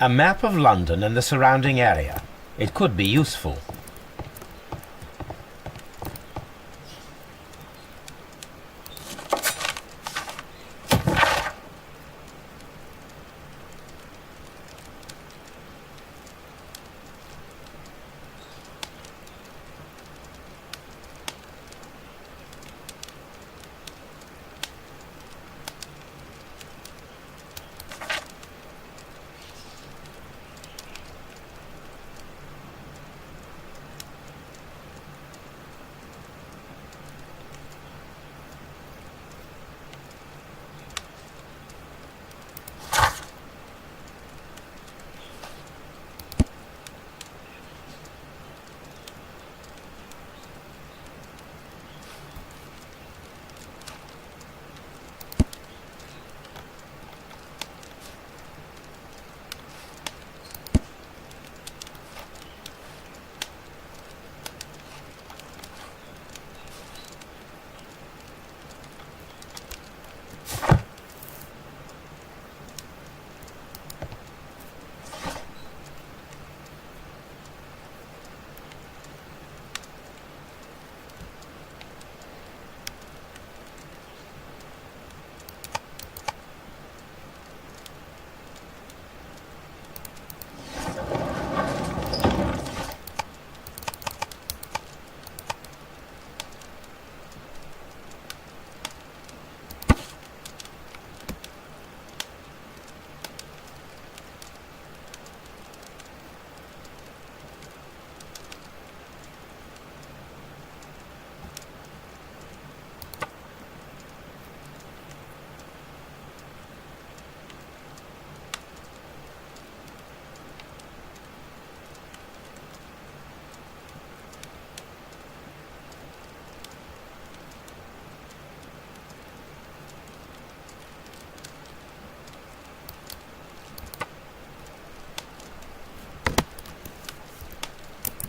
A map of London and the surrounding area. It could be useful.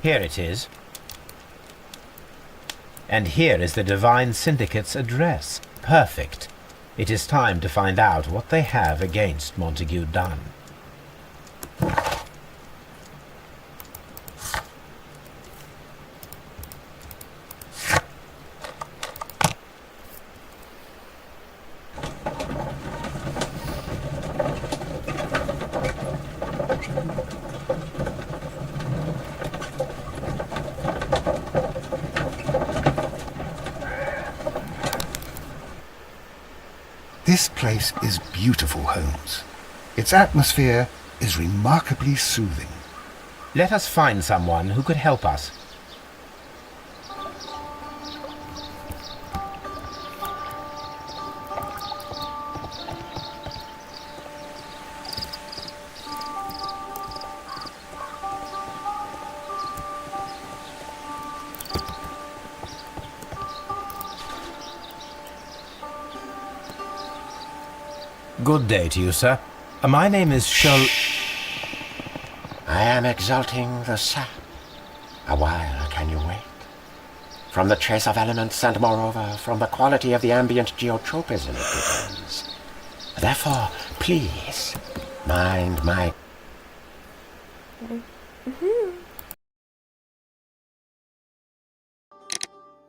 Here it is. And here is the Divine Syndicate's address. Perfect. It is time to find out what they have against Montague Dunn. This place is beautiful, Holmes. Its atmosphere is remarkably soothing. Let us find someone who could help us. Good day to you, sir. My name is I am exalting the sap. A while can you wait? From the trace of elements and moreover from the quality of the ambient geotropism it depends. Therefore, please, mind my...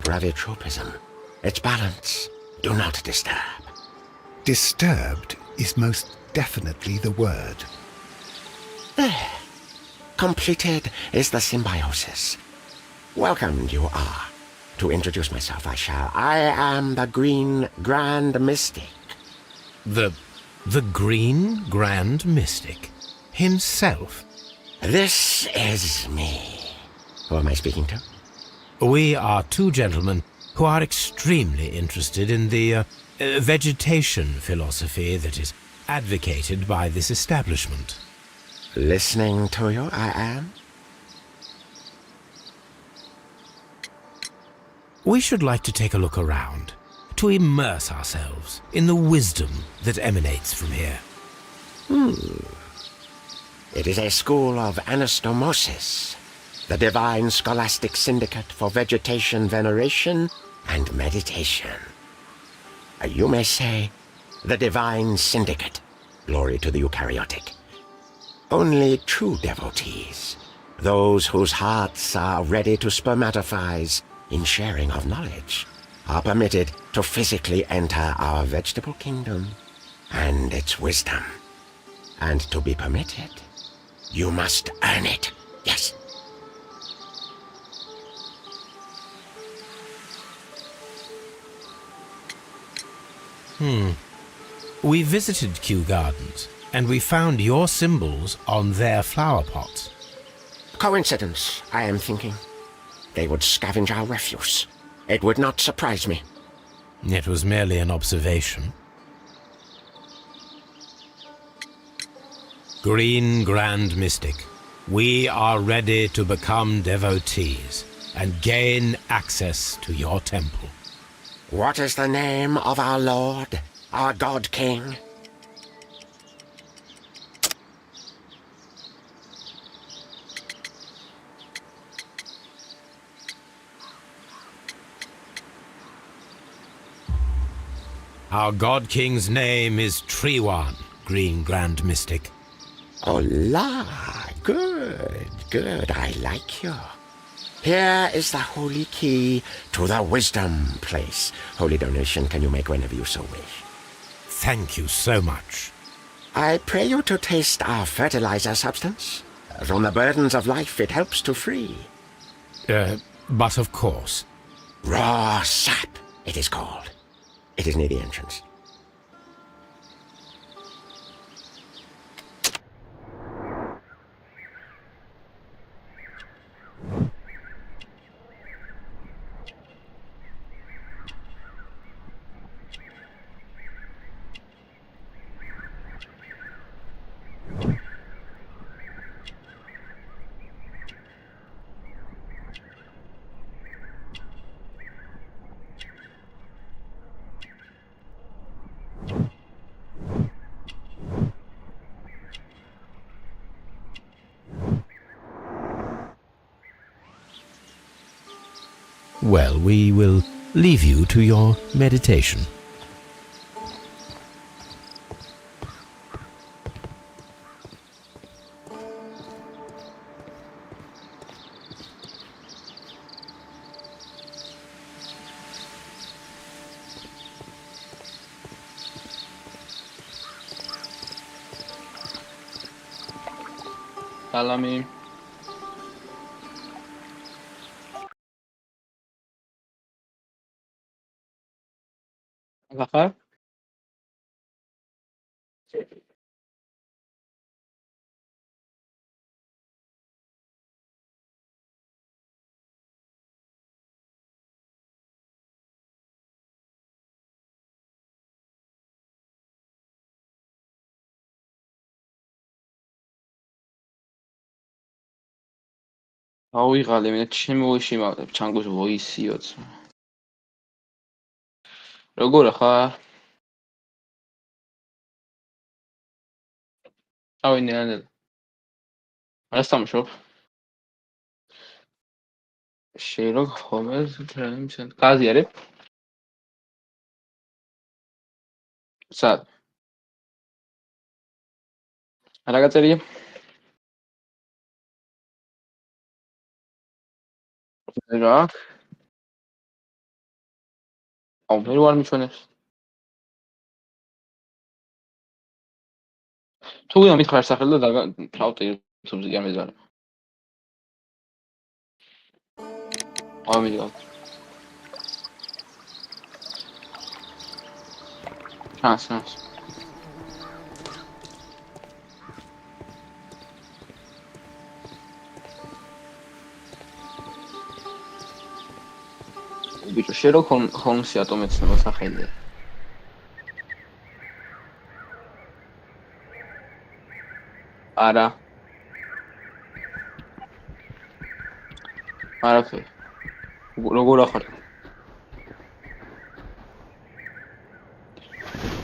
gravitropism. Its balance. Do not disturb. Disturbed is most definitely the word. There. Completed is the symbiosis. Welcomed you are. To introduce myself I am the Green Grand Mystic. The Green Grand Mystic himself. This is me. Who am I speaking to? We are two gentlemen who are extremely interested in the vegetation philosophy that is advocated by this establishment. Listening to you, I am. We should like to take a look around, to immerse ourselves in the wisdom that emanates from here. It is a school of anastomosis, the divine scholastic syndicate for vegetation veneration and meditation. You may say, the divine syndicate. Glory to the eukaryotic. Only true devotees, those whose hearts are ready to spermatophize in sharing of knowledge, are permitted to physically enter our vegetable kingdom and its wisdom. And to be permitted, you must earn it. Yes. We visited Kew Gardens, and we found your symbols on their flower pots. Coincidence, I am thinking. They would scavenge our refuse. It would not surprise me. It was merely an observation. Green Grand Mystic, we are ready to become devotees and gain access to your temple. What is the name of our Lord, our God King? Our God King's name is Treewan, Green Grand Mystic. Oh la, good, good, I like you. Here is the holy key to the wisdom place. Holy donation can you make whenever you so wish. Thank you so much. I pray you to taste our fertilizer substance. From the burdens of life it helps to free. But of course. Raw sap, it is called. It is near the entrance. Well, we will leave you to your meditation. سلامی فقط ავიღალე მე ჩემი ვიშიმავდებ ჩანგუს ვოისიოც როგორ ხარ ავინე ანელ რასამშობ Sherlock Holmes and გაზიარებ სად რა გაწერია რა აუ მე ვარ მიჩვენებს თუ გინდა მითხრა სახელი და დავტე YouTube-ზე კი ამეზარა ამიდგა ჩანს ბიჭო Sherlock Holmes-ი ატომეცნობა სახელია არა არაფერი როგორ ახარ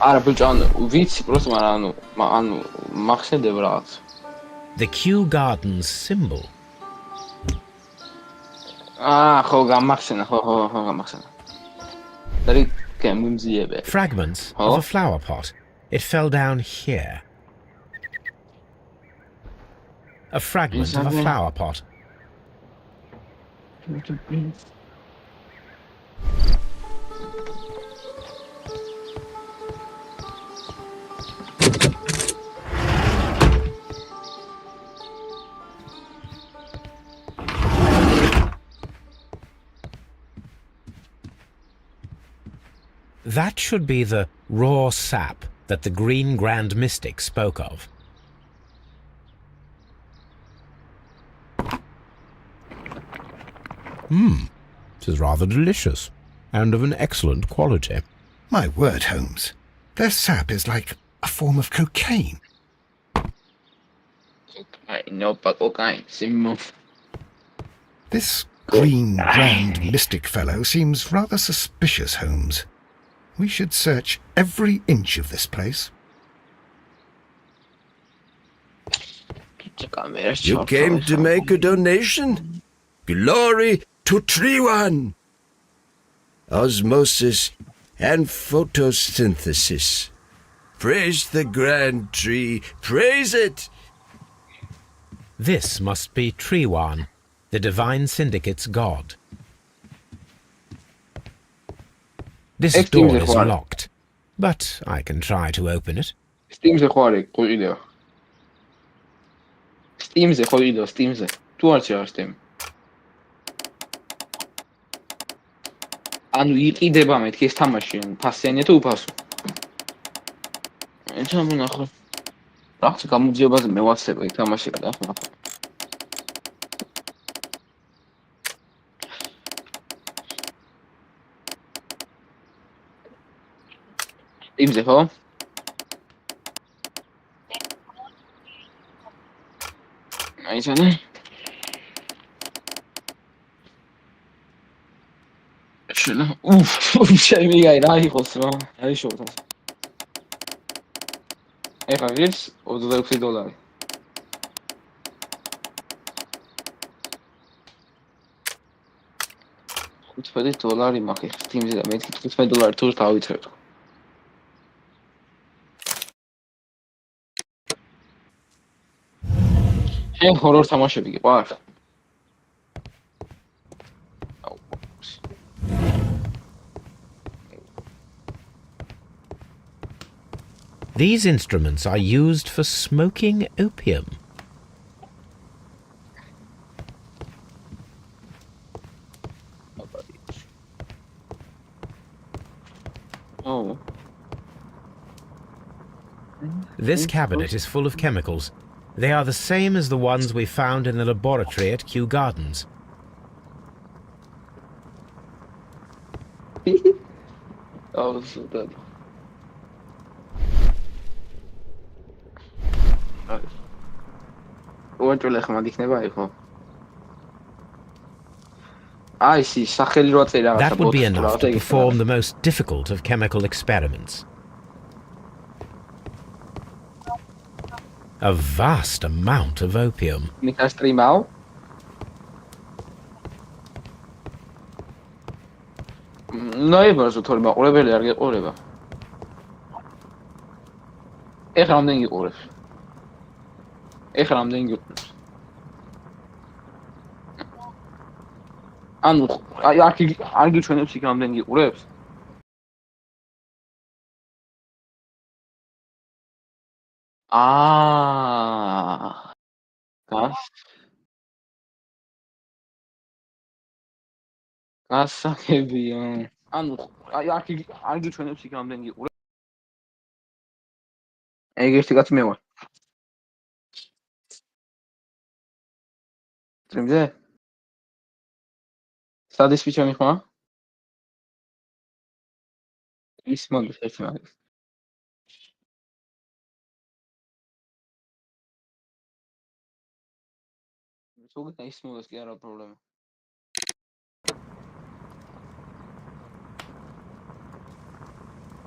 არა ბიჭო ანუ ვიცი პროსტ მაგრამ ანუ მახსენდება რაღაც The Kew Gardens symbol. ხო გამახსენა ხო გამახსენა და გემიმზიებე Fragments of a flower pot. It fell down here. a fragment of a flower pot. That should be the raw sap that the Green Grand Mystic spoke of. It is rather delicious, and of an excellent quality. My word, Holmes. Their sap is like a form of cocaine. No, but cocaine, Simon. This Green Grand Mystic fellow seems rather suspicious, Holmes. We should search every inch of this place. You came to make a donation? Glory to Tree One! Osmosis and photosynthesis. Praise the grand tree, praise it! This must be Treewan, the Divine Syndicate's god. This door is locked, but I can try to open it. Steam's ხوარი ყიდეო. Steam's ყიდეო, Steam's. თუ არ შეიძლება Steam. ანუ იყიდება მეთქი ეს თამაში, ფასიანია თუ უფასო? ეჩა მონახო. რაღაც გამოძიებაზე მე ვაცება იქ თამაში რა ხო? Steam's ხო? აიჩანე. შენა. შემიგაი რა იყოს რა. აი შოთა. ეხლა ვირს $26. $15 მაქვს Steam-ზე და მეთქი $15 თუ დავიცრებ. შენ ჰორორ თამაშები გიყვარს? These instruments are used for smoking opium. Oh. This cabinet is full of chemicals. They are the same as the ones we found in the laboratory at Kew Gardens. Oh, so that. That would be enough to perform the most difficult of chemical experiments. A vast amount of opium. ანუ არ გიჩვენებს იქ რამდენი იყურებს? გასაგებია. ანუ არ გიჩვენებს იქ რამდენი იყურებს? ეგ ერთი კაცი მე ვარ. Stream-ზე? Სადის ფიჩამი ხმა? ის მოდის ერთი მაგის. სულ ის მოდის კი არა პრობლემა.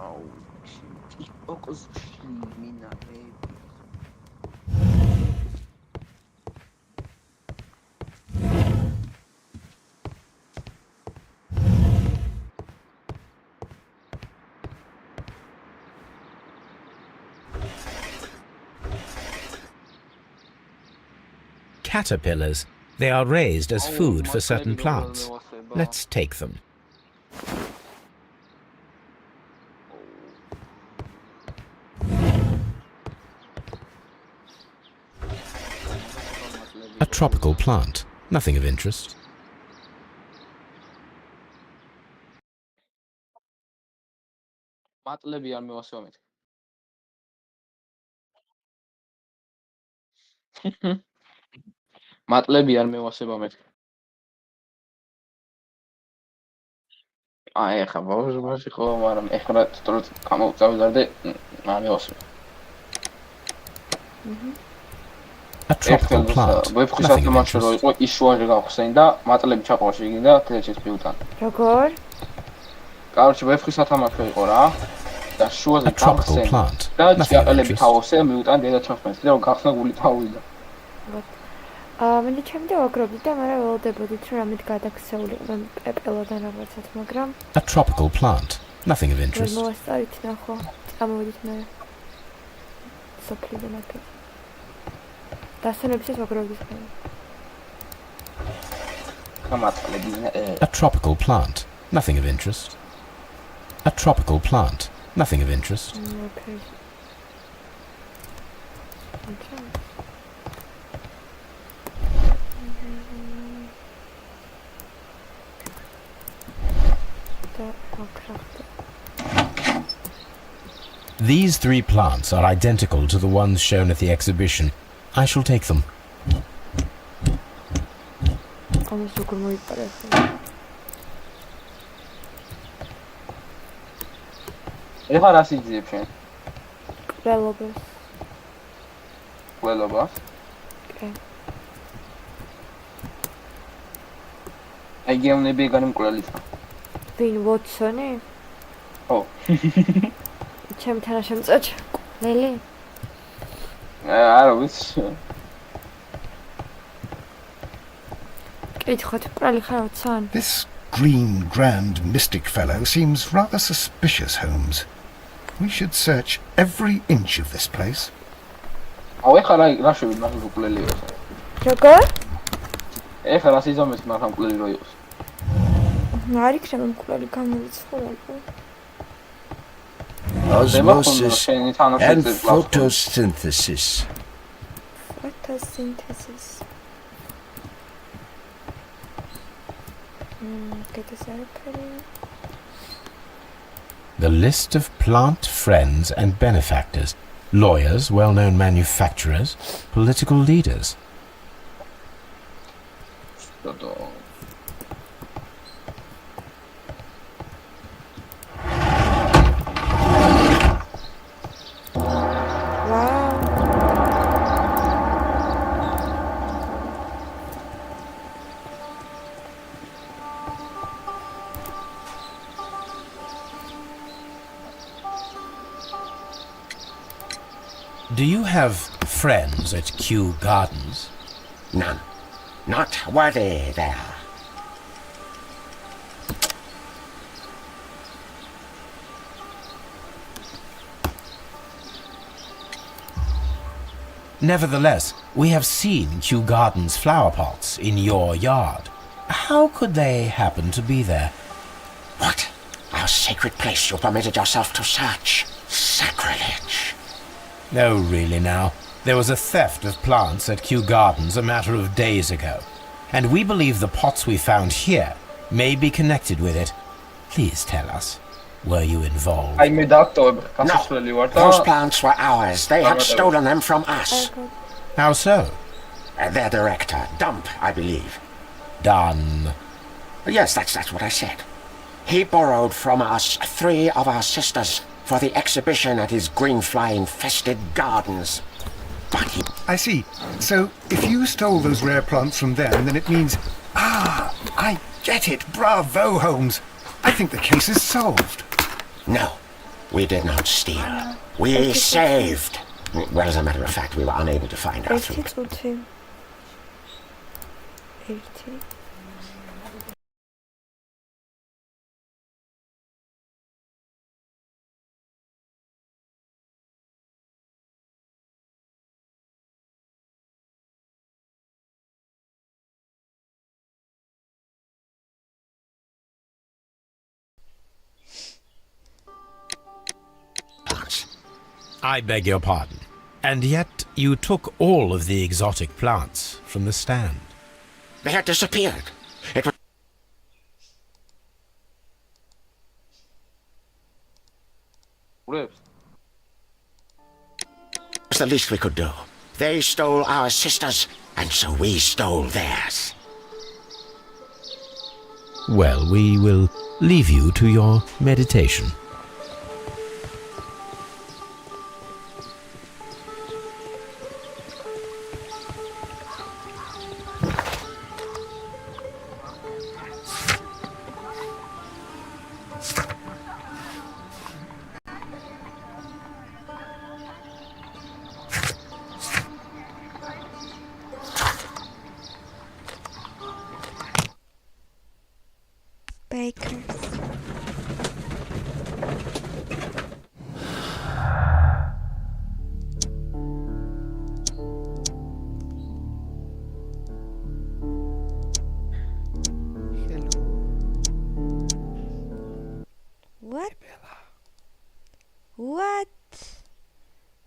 აუ, ის ფოკუს მინა მე. caterpillars. They are raised as food for certain plants. Let's take them. A tropical plant. Nothing of interest. მატლები არ მევასება მეთქი. მატლები არ მევასება მეთქი. ეხა ბავშვობაში ხო, მაგრამ ეხლა თორე გამოვწავდარ და არ მევასება. A tropical plant. Nothing of interest. იყო ის შუაზე გავხსენ და მატლები ჩაყვა შეგინდა თელჩის პიუტან. როგორ? კაროჩე ვეფხის სათამაშო იყო რა. და შუაზე A tropical გავხსენ plant. და Nothing of ჭიაყელები interest. თავოსე მიუტან დედა ჩახმეს და გახსნა გული თავიდან. მინდა ჩემი და ვაგრობდი და მაგრამ ველოდებოდით რომ ამით გადაქცეული პეპელოდან რაღაცად, მაგრამ A tropical plant. Nothing of interest. მოვასწარით ნახო. წამოვიდით მე. სოფლიდან აქეთ. დასვენებისას ვაგრობდით მე. გამატლები A tropical plant. Nothing of interest. A tropical plant. Nothing of interest. Okay. These three plants are identical to the ones shown at the exhibition. I shall take them. ამას როგორ მოიპარეს? ეხლა რას იძიებ შენ? ყველობას. ყველობას? კი. აი გეუნები ეგარი მკვლელია. ვინ ვოტსონი? ხო. ჩემი თანაშემწეჭი. ლელი? არა ვიცი. კითხოთ, მკვლელი ხარ ვოტსონ? This green grand mystic fellow seems rather suspicious, Holmes. We should search every inch of this place. აუ ეხლა რა შევიდ მაგ მკვლელიო. როგორ? ეხლა რა სიზომეს მაგრამ მკვლელი რო იყოს. არ იქნება მკვლელი გამოვიცხოვო. Osmosis and photosynthesis. Photosynthesis. Get this out of here. The list of plant friends and benefactors. Lawyers, well-known manufacturers, political leaders. Do you have friends at Kew Gardens? None. Not worthy there. Nevertheless, we have seen Kew Gardens flower pots in your yard. How could they happen to be there? What? Our sacred place you permitted yourself to search. Sacrilege. No, really now. There was a theft of plants at Kew Gardens a matter of days ago, and we believe the pots we found here may be connected with it. Please tell us, were you involved? აი მე დაქტოვებ გასასვლელი ვარ და Those plants were ours. They had stolen them from us. How so? Their director, Dump, I believe. Done. Yes, that's what I said. He borrowed from us 3 of our sisters for the exhibition at his green fly-infested gardens. But he... I see. So, if you stole those rare plants from them, then it means... Ah, I get it. Bravo, Holmes. I think the case is solved. No, we did not steal. We saved. Well, as a matter of fact, we were unable to find our fruit. 80. I beg your pardon. And yet you took all of the exotic plants from the stand. They had disappeared. It was ურებს the least we could do. They stole our sisters, and so we stole theirs. Well, we will leave you to your meditation. Bakers. What? What?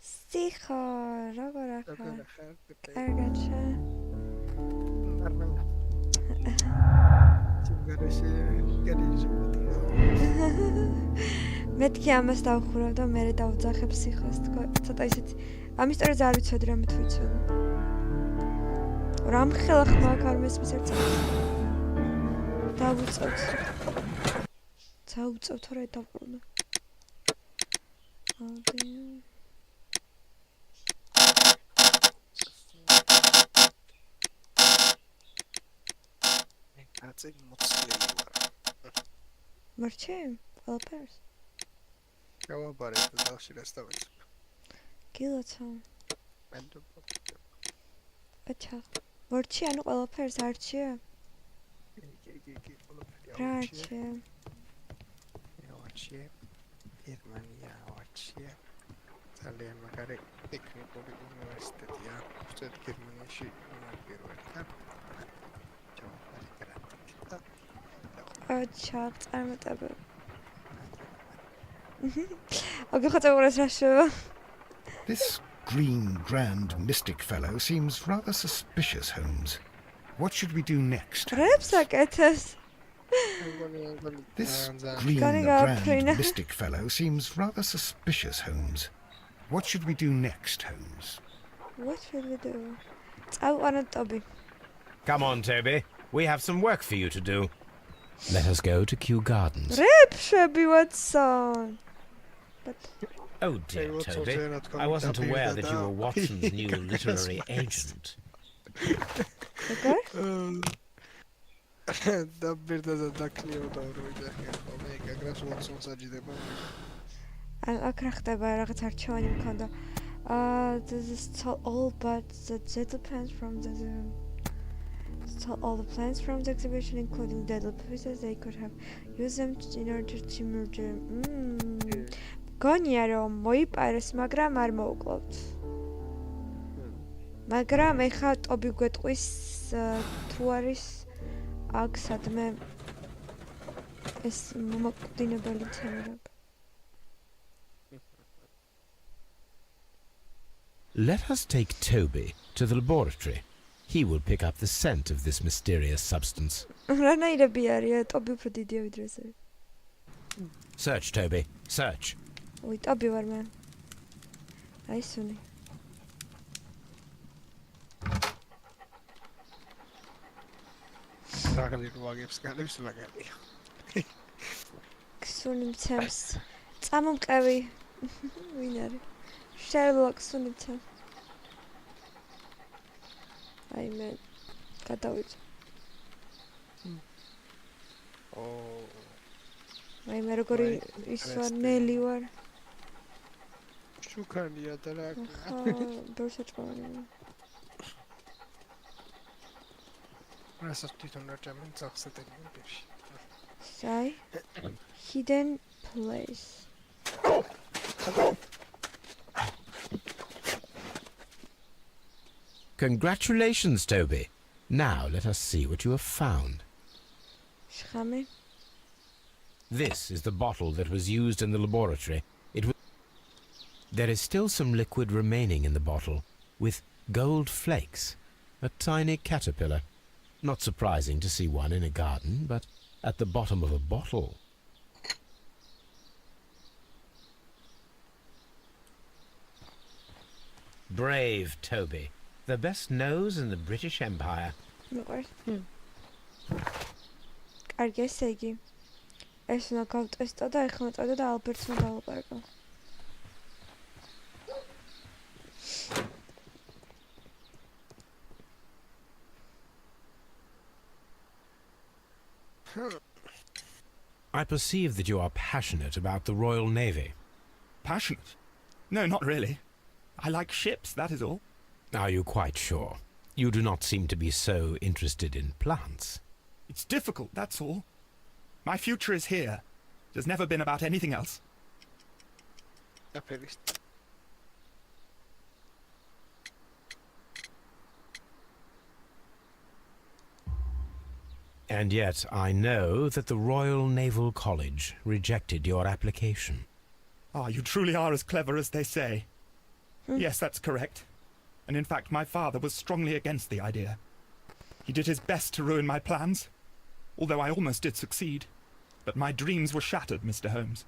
Sticho, როგორ ახარ? კარგად შენ? მეთქი ამას დავხურავ და მე დავძახებ სიხას თქო ცოტა ისეთი ამის სწორედ არ ვიცოდი რა მეთ ვიცოდი რამ ხელა ხმა აქ არ მესმის ერთ დავუწევთ წაუწევ თორე დავყურნა აწი მოცლილი ვარ. მარჩი ყველაფერს გავაბარებ და დავშირას დავეცებ. გილოცავ მენდობა. აჩა მარჩი ანუ ყველაფერს არჩია კი ყველაფერი არჩია არჩია გერმანია არჩია ძალიან მაგარი ტექნიკური უნივერსიტეტია უბრალოდ გერმანიაში პირველად აჩა წარმატებები აგე ხაწეურას რა შევა This green grand mystic fellow seems rather suspicious, Holmes. What should we do next? რებს აკეთებს This green grand mystic fellow seems rather suspicious, Holmes. What should we do next, Holmes? What should we do? წავყანოთ ტობი Come on, Toby. We have some work for you to do. Let us go to Kew Gardens. რეფშები Watson. But Oh dear, Toby. I wasn't aware that you were Watson's new literary agent. okay? და ბერდაზე დაკლიოდა რომ იდახება მე გაგრას Watson's აჯდება. აქ რა ხდება რაღაც არჩევანი მქონდა. This is all but the deadly plants from the all the plants from the exhibition, including deadly pieces, they could have used them in order to murder. გონია რომ მოიპარეს, მაგრამ არ მოუკლავთ. მაგრამ ეხა ტობი გვეტყვის თუ არის აქ სადმე ეს მომაკვდინებელი ცემრები. Let us take Toby to the laboratory. He will pick up the scent of this mysterious substance. რანაირები არის? ტობი უფრო დიდია ვიდრე ეს. Search, Toby. Search. ой, ტობი ვარ მე. აი სუნი. რაგალი ვაგებს განებს მაგალია. სუნი მცემს. წამომყევი. ვინ არის? Sherlock სუნი მცემს. აი მე გადავიდე. აი მე როგორი ის ვარ, ნელი ვარ. შუქანია და რა. ბერსაჭმარი. რასაც თვითონ რაჭამენ წახსეთები პირში. აი hidden place. Congratulations, Toby. Now let us see what you have found. შხამი. This is the bottle that was used in the laboratory. There is still some liquid remaining in the bottle, with gold flakes. A tiny caterpillar. Not surprising to see one in a garden, but at the bottom of a bottle. Brave Toby. The best nose in the British Empire. კარგი, ესე იგი. ეს უნდა გავტესტო და ეხლა მოწოდა და ალბერტს უნდა დავუყარებო. I perceive that you are passionate about the Royal Navy. Passionate? No, not really. I like ships, that is all. Are you quite sure? You do not seem to be so interested in plants. It's difficult, that's all. My future is here. It has never been about anything else. And yet I know that the Royal Naval College rejected your application. Ah, you truly are as clever as they say. Yes, that's correct. And in fact, my father was strongly against the idea. He did his best to ruin my plans, although I almost did succeed. But my dreams were shattered, Mr. Holmes.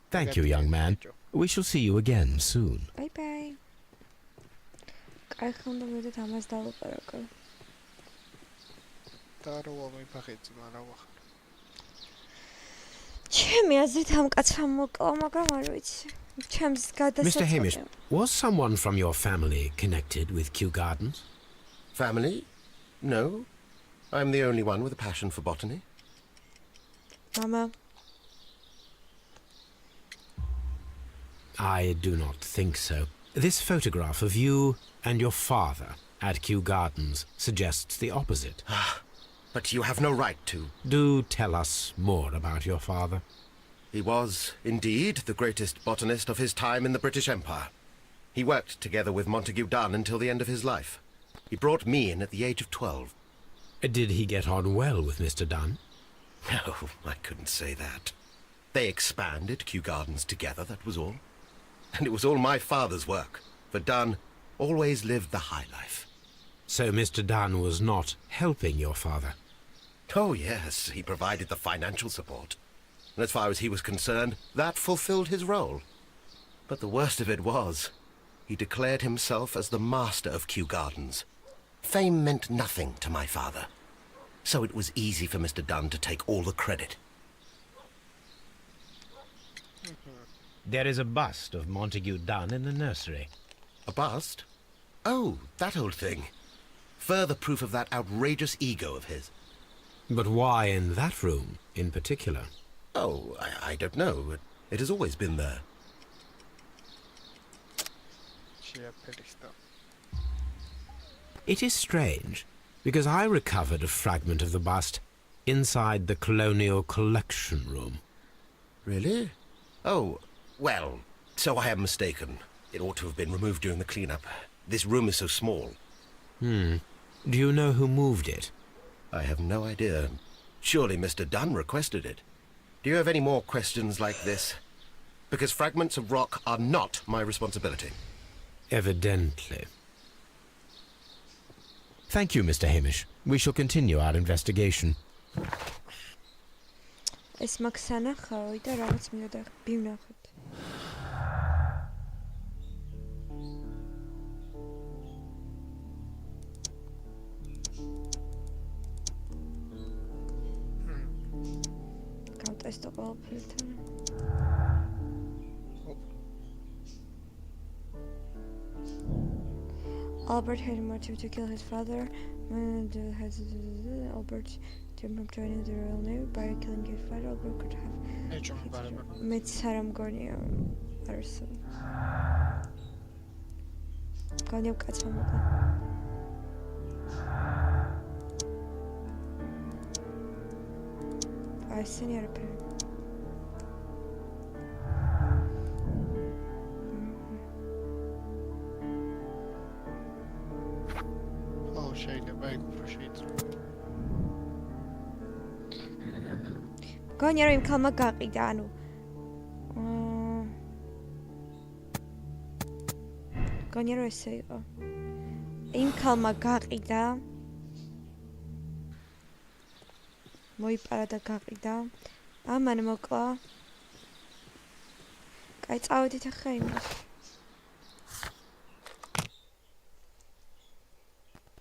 Thank you, young man. We shall see you again soon. Bye bye. კაი ხომ მოდით ამას დავუყარაკო. და როა მიფახეცი მარავა. ჩემი აზრით ამ კაცმა მოკლა, მაგრამ არ ვიცი. ჩემს გადასაწყვეტი. Mr. Hamish, was someone from your family connected with Kew Gardens? Family? No. I'm the only one with a passion for botany. Mama. I do not think so. This photograph of you and your father at Kew Gardens suggests the opposite. But you have no right to. Do tell us more about your father. He was, indeed, the greatest botanist of his time in the British Empire. He worked together with Montague Dunn until the end of his life. He brought me in at the age of 12. Did he get on well with Mr. Dunn? No, I couldn't say that. They expanded Kew Gardens together, that was all. And it was all my father's work, for Dunn always lived the high life. So Mr. Dunn was not helping your father? Oh, yes, he provided the financial support. And as far as he was concerned, that fulfilled his role. But the worst of it was, he declared himself as the master of Kew Gardens. Fame meant nothing to my father, so it was easy for Mr. Dunn to take all the credit. There is a bust of Montague Dunn in the nursery. A bust? Oh, that old thing. Further proof of that outrageous ego of his. But why in that room in particular? Oh, I don't know. It has always been there. It is strange, because I recovered a fragment of the bust inside the Colonial Collection Room. Really? Oh, well, so I am mistaken. It ought to have been removed during the clean-up. This room is so small. Do you know who moved it? I have no idea. Surely Mr. Dunn requested it. Do you have any more questions like this? Because fragments of rock are not my responsibility. Evidently. Thank you, Mr. Hamish. We shall continue our investigation. ეს მაგ სანახავი და რაღაც მინდა ვინახოთ. გავტესტო ყველაფერთან. Albert had motive to kill his father, and Albert from joining the Royal Navy by killing his father. Albert could have met Sarah Gornia Arson. Gornia Katsamaka. I seen your parents. შეიძლება იგუფრო შეიძლება. გონია რომ იმ ქალმა გაყიდა, ანუ მგონია რომ ესე იყო. იმ ქალმა გაყიდა. მოიპარა და გაყიდა. ამან მოკლა. კაი, წავედით ახლა იმას.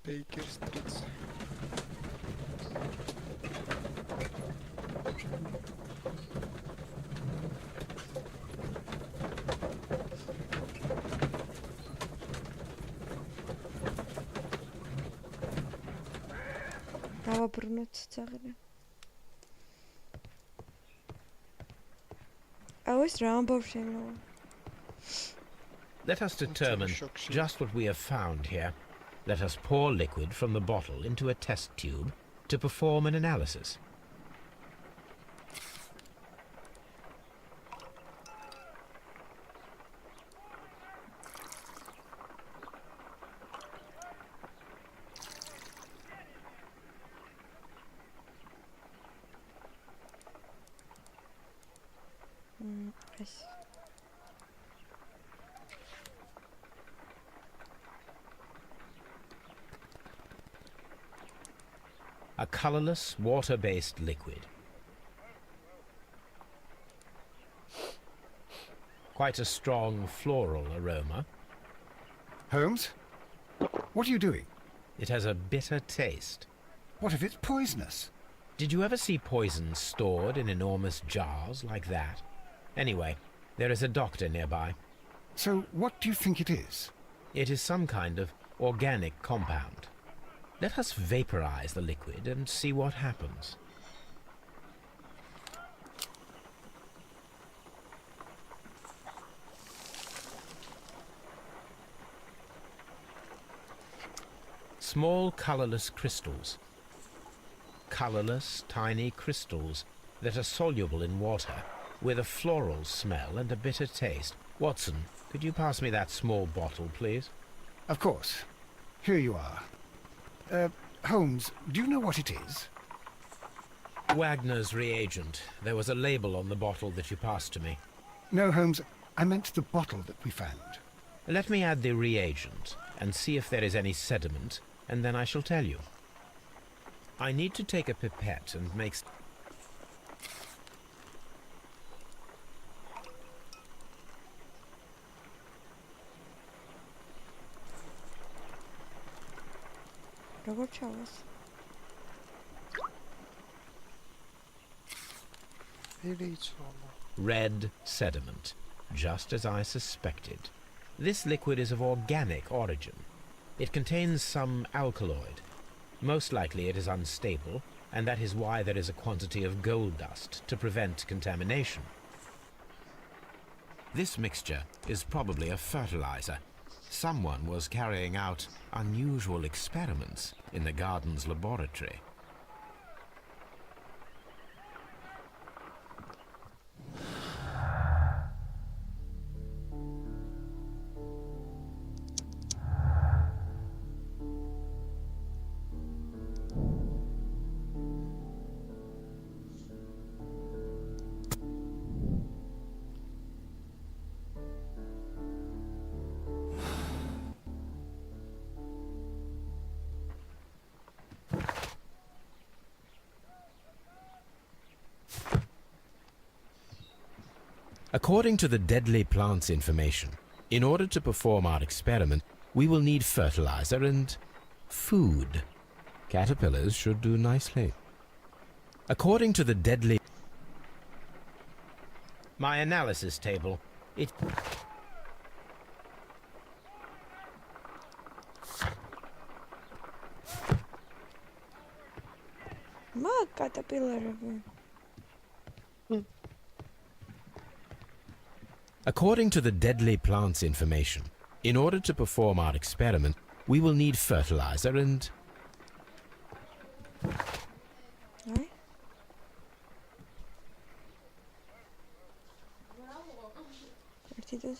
Baker Street. დავაბრუნოთ ძაღლი. Always round Sherlock. Let us determine just what we have found here. Let us pour liquid from the bottle into a test tube to perform an analysis. Yes. A colorless, water-based liquid. Quite a strong floral aroma. Holmes? What are you doing? It has a bitter taste. What if it's poisonous? Did you ever see poison stored in enormous jars like that? Anyway, there is a doctor nearby. So what do you think it is? It is some kind of organic compound. Let us vaporize the liquid and see what happens. Small colorless crystals. Colorless, tiny crystals that are soluble in water, with a floral smell and a bitter taste. Watson, could you pass me that small bottle, please? Of course. Here you are. Holmes, do you know what it is? Wagner's reagent. There was a label on the bottle that you passed to me. No, Holmes, I meant the bottle that we found. Let me add the reagent and see if there is any sediment, and then I shall tell you. I need to take a pipette and make... Robert Charles. Red sediment, just as I suspected. This liquid is of organic origin. It contains some alkaloid. Most likely it is unstable, and that is why there is a quantity of gold dust to prevent contamination. This mixture is probably a fertilizer. Someone was carrying out unusual experiments in the garden's laboratory. According to the deadly plants information, in order to perform our experiment, we will need fertilizer and food. Caterpillars should do nicely. According to the deadly... My analysis table, it... caterpillar. According to the deadly plants information, in order to perform our experiment, we will need fertilizer and... Right? What did you do?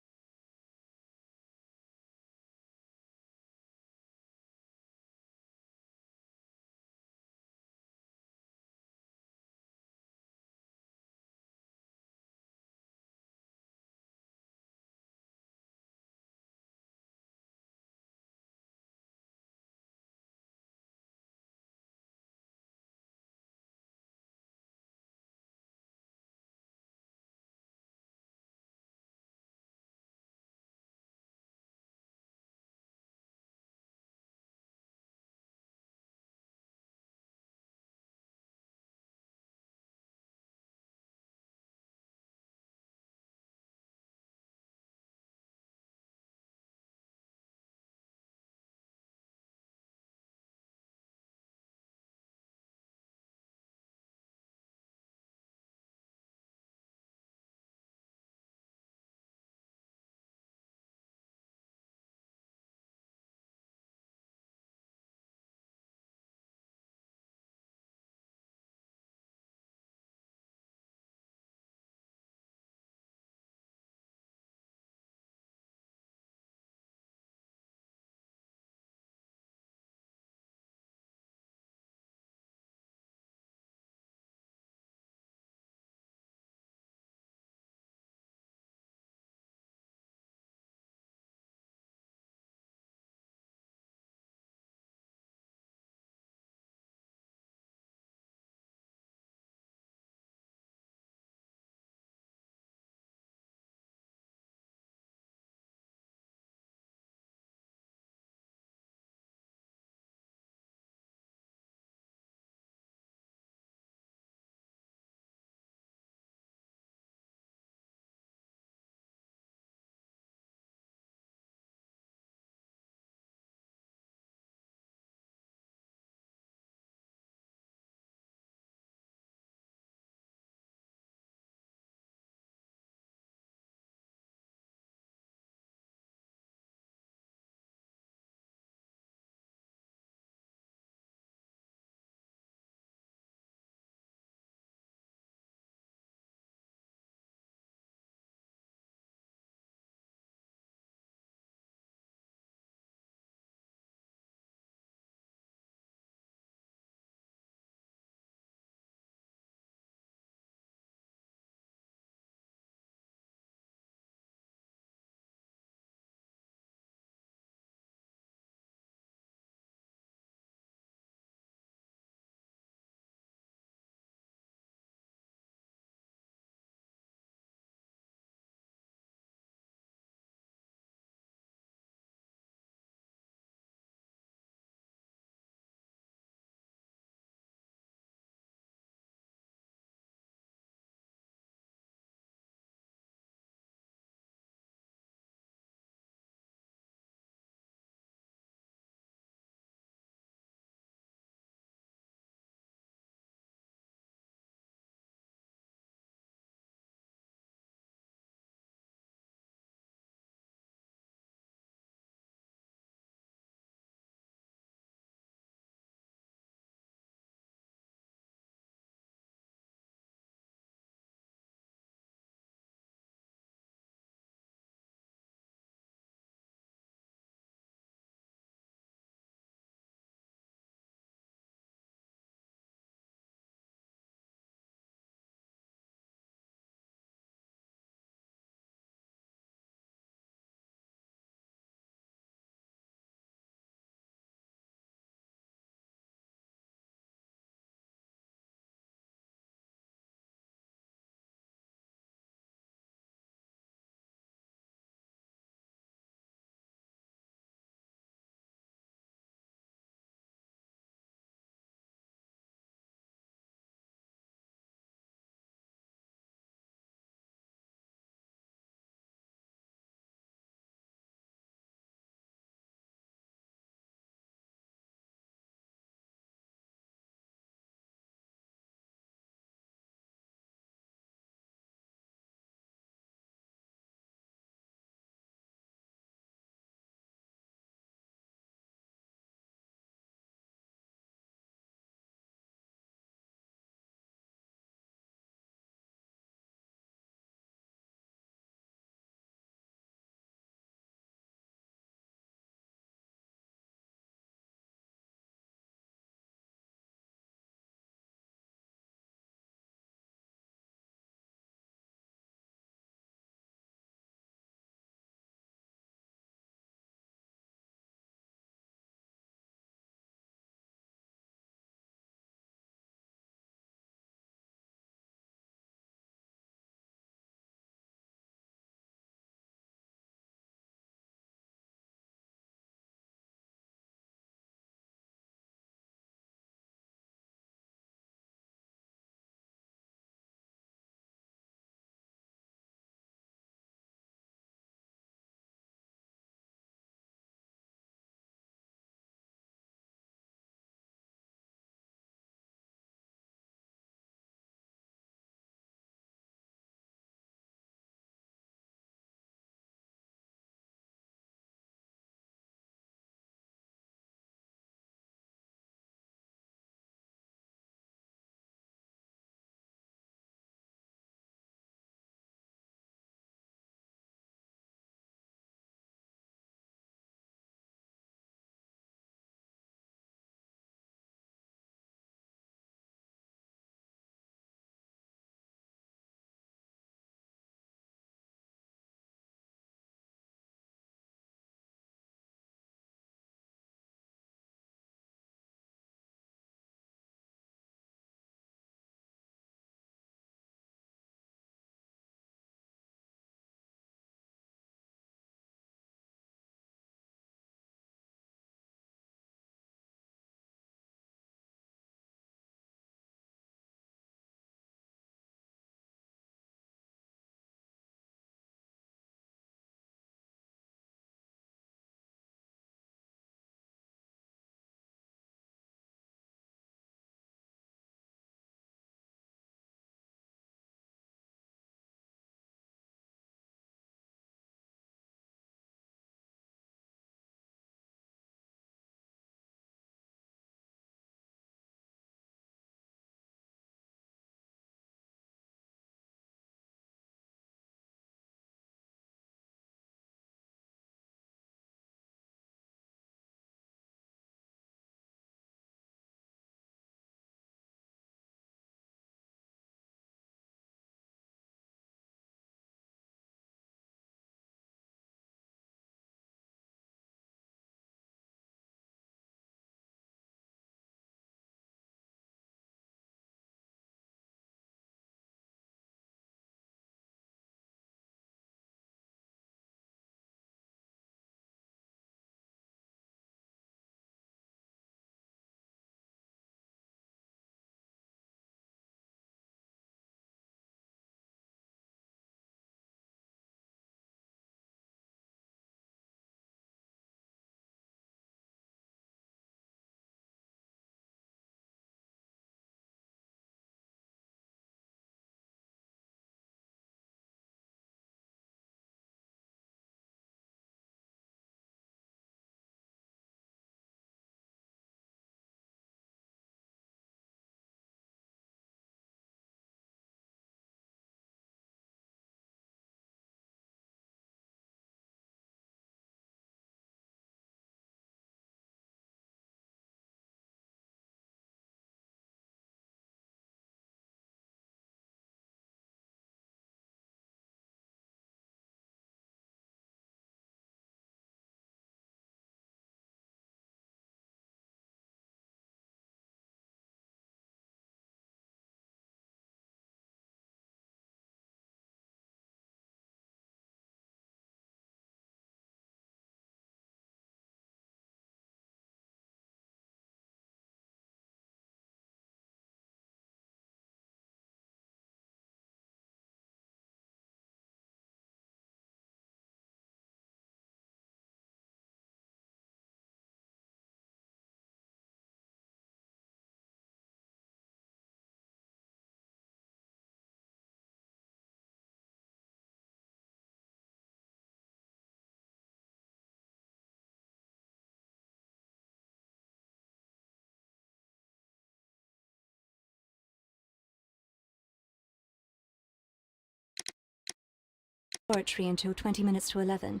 laboratory until 20 minutes to 11,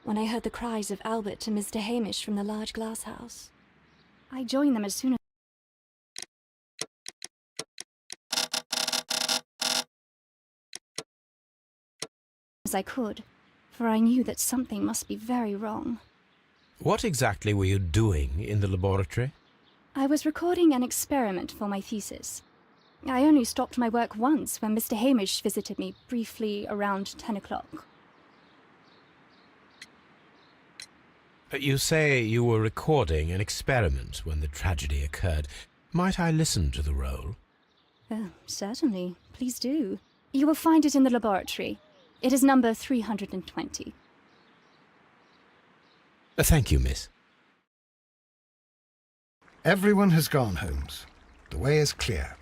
when I heard the cries of Albert and Mr. Hamish from the large glass house. I joined them as soon as I could, for I knew that something must be very wrong. What exactly were you doing in the laboratory? I was recording an experiment for my thesis. I only stopped my work once when Mr. Hamish visited me briefly around 10 o'clock. You say you were recording an experiment when the tragedy occurred. Might I listen to the roll? Certainly. Please do. You will find it in the laboratory. It is number 320. Thank you, miss. Everyone has gone, Holmes. The way is clear.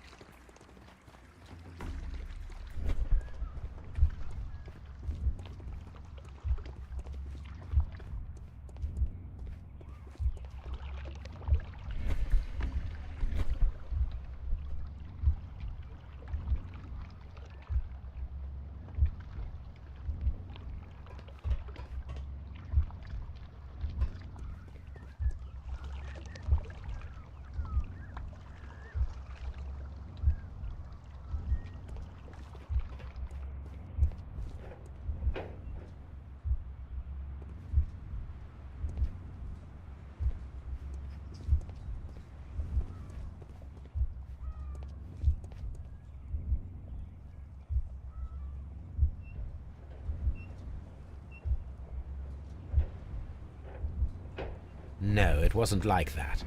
No, it wasn't like that.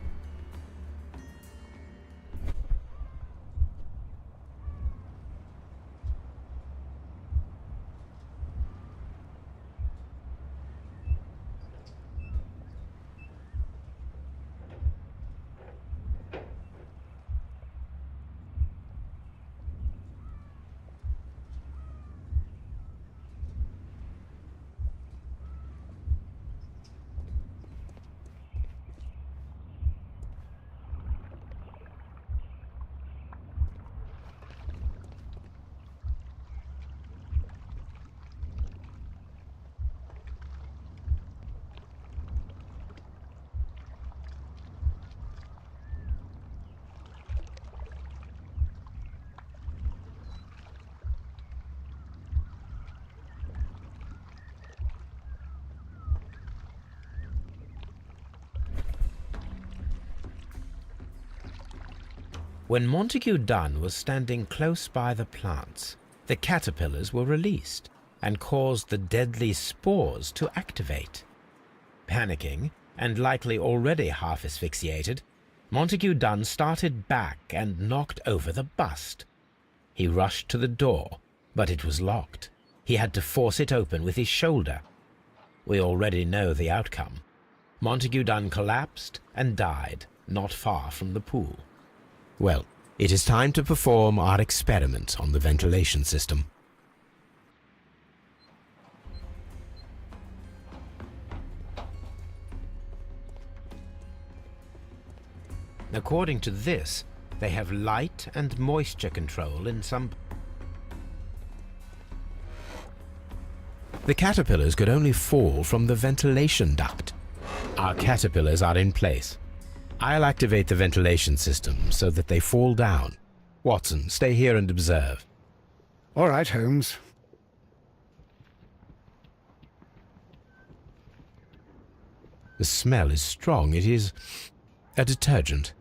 When Montague Dunn was standing close by the plants, the caterpillars were released and caused the deadly spores to activate. Panicking, and likely already half asphyxiated, Montague Dunn started back and knocked over the bust. He rushed to the door, but it was locked. He had to force it open with his shoulder. We already know the outcome. Montague Dunn collapsed and died not far from the pool. Well, it is time to perform our experiment on the ventilation system. According to this, they have light and moisture control in some... The caterpillars could only fall from the ventilation duct. Our caterpillars are in place. I'll activate the ventilation system so that they fall down. Watson, stay here and observe. All right, Holmes. The smell is strong. It is a detergent.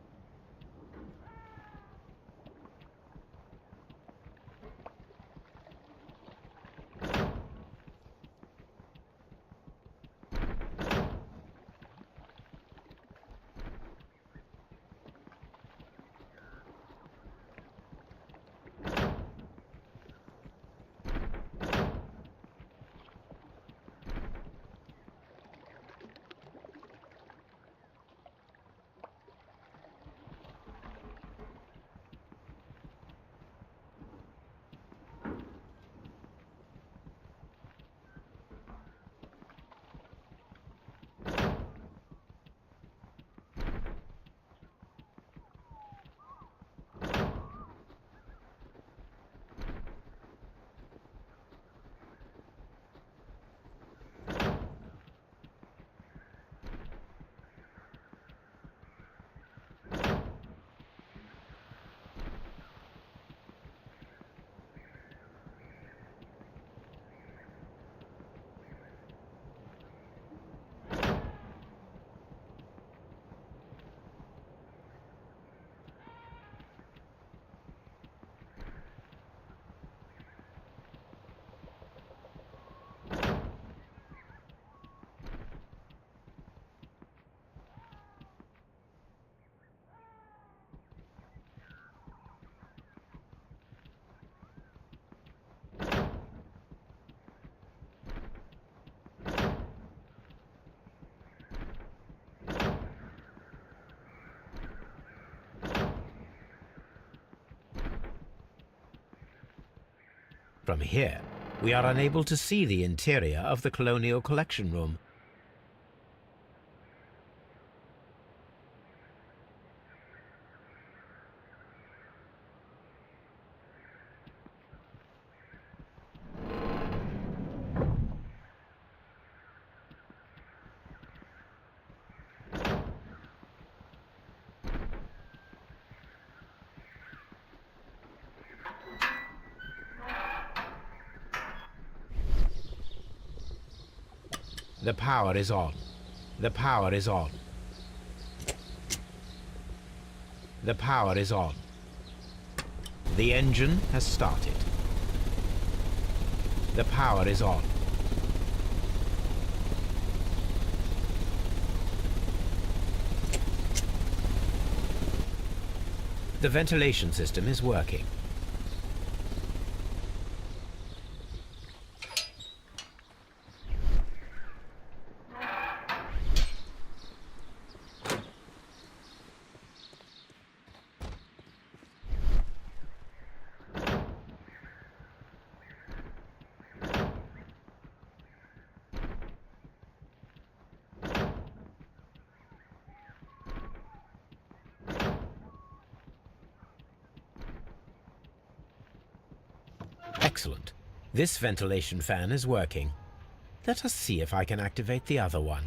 From here, we are unable to see the interior of the Colonial Collection Room. The power is on. The power is on. The power is on. The engine has started. The power is on. The ventilation system is working. Excellent. This ventilation fan is working. Let us see if I can activate the other one.